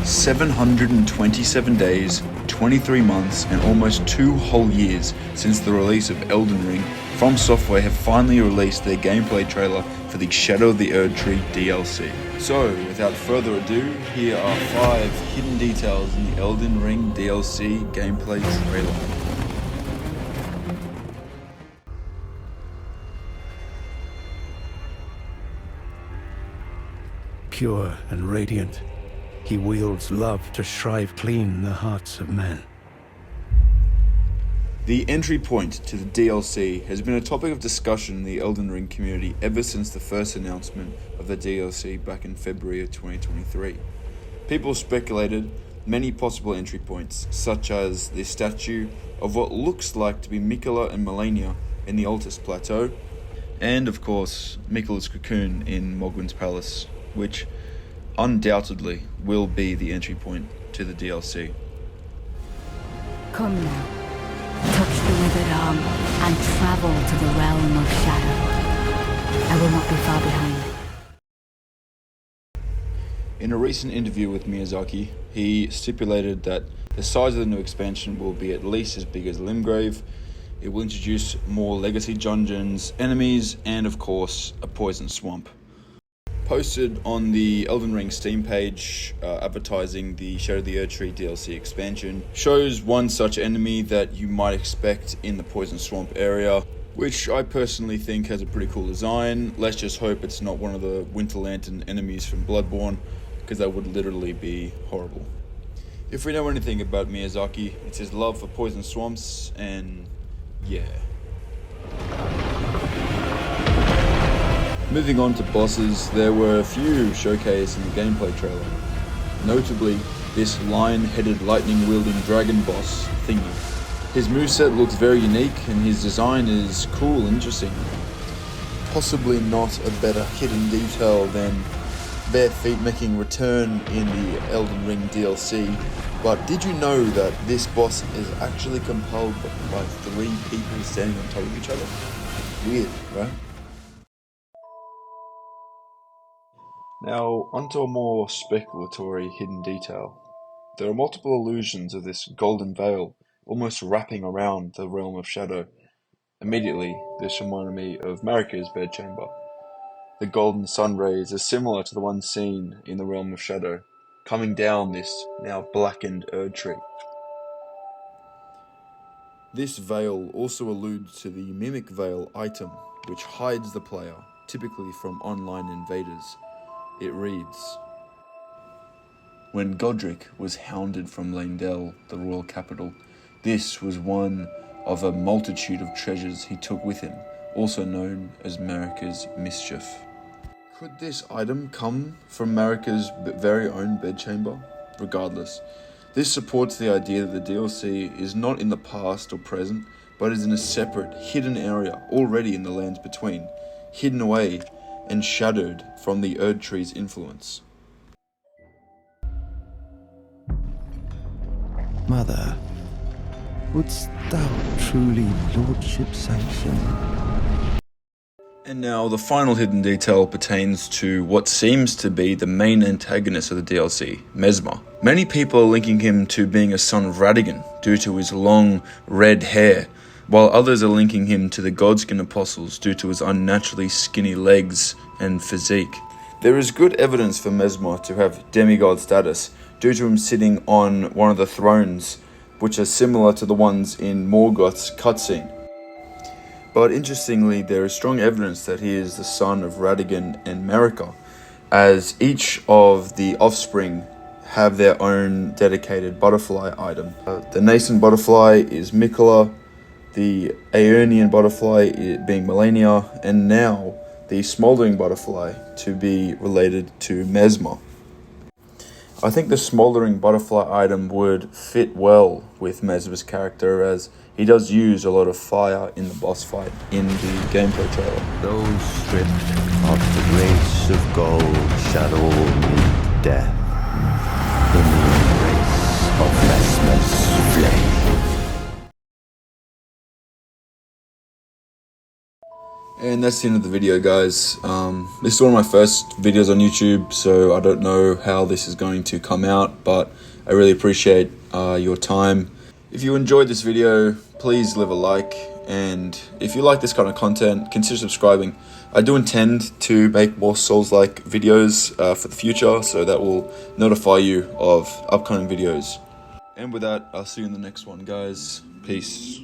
727 days, 23 months, and almost 2 whole years since the release of Elden Ring, From Software have finally released their gameplay trailer for the Shadow of the Erdtree DLC. So, without further ado, here are 5 hidden details in the Elden Ring DLC gameplay trailer. Pure and radiant, he wields love to shrive clean the hearts of men. The entry point to the DLC has been a topic of discussion in the Elden Ring community ever since the first announcement of the DLC back in February of 2023. People speculated many possible entry points, such as the statue of what looks like to be Miquella and Malenia in the Altus Plateau, and of course Miquella's cocoon in Mogwyn's Palace, which undoubtedly will be the entry point to the DLC. Come now, touch the withered arm and travel to the realm of shadow. I will not be far behind. In a recent interview with Miyazaki, he stipulated that the size of the new expansion will be at least as big as Limgrave. It will introduce more legacy dungeons, enemies, and of course a poison swamp. Posted on the Elden Ring Steam page advertising the Shadow of the Erdtree DLC expansion shows one such enemy that you might expect in the Poison Swamp area, which I personally think has a pretty cool design. Let's just hope it's not one of the Winter Lantern enemies from Bloodborne, because that would literally be horrible. If we know anything about Miyazaki, it's his love for poison swamps, and yeah. Moving on to bosses, there were a few showcased in the gameplay trailer. Notably, this lion-headed lightning-wielding dragon boss thingy. His moveset looks very unique and his design is cool and interesting. Possibly not a better hidden detail than bare feet making return in the Elden Ring DLC, but did you know that this boss is actually compelled by 3 people standing on top of each other? Weird, right? Now, onto a more speculatory hidden detail. There are multiple illusions of this golden veil almost wrapping around the realm of shadow. Immediately, this reminded me of Marika's bedchamber. The golden sun rays are similar to the ones seen in the realm of shadow, coming down this now blackened Erdtree. This veil also alludes to the Mimic Veil item, which hides the player, typically from online invaders. It reads, "When Godric was hounded from Leyndell, the royal capital, this was one of a multitude of treasures he took with him, also known as Marika's Mischief." Could this item come from Marika's very own bedchamber? Regardless, this supports the idea that the DLC is not in the past or present, but is in a separate, hidden area already in the lands between, hidden away and shadowed from the Erdtree's influence. Mother, wouldst thou truly lordship sanction? And now the final hidden detail pertains to what seems to be the main antagonist of the DLC, Messmer. Many people are linking him to being a son of Radagon due to his long red hair, while others are linking him to the Godskin Apostles due to his unnaturally skinny legs and physique. There is good evidence for Messmer to have demigod status due to him sitting on one of the thrones, which are similar to the ones in Morgoth's cutscene. But interestingly, there is strong evidence that he is the son of Radagon and Marika, as each of the offspring have their own dedicated butterfly item. The nascent butterfly is Miquella, the Aeonian butterfly being Malenia, and now the smouldering butterfly to be related to Messmer. I think the smouldering butterfly item would fit well with Messmer's character, as he does use a lot of fire in the boss fight in the gameplay trailer. Those stripped of the grace of gold shall all meet death in the embrace of Messmer's flame. And that's the end of the video, guys. This is one of my first videos on YouTube, so I don't know how this is going to come out, but I really appreciate your time. If you enjoyed this video, please leave a like, and if you like this kind of content, consider subscribing. I do intend to make more Souls-like videos for the future, so that will notify you of upcoming videos. And with that, I'll see you in the next one, guys. Peace.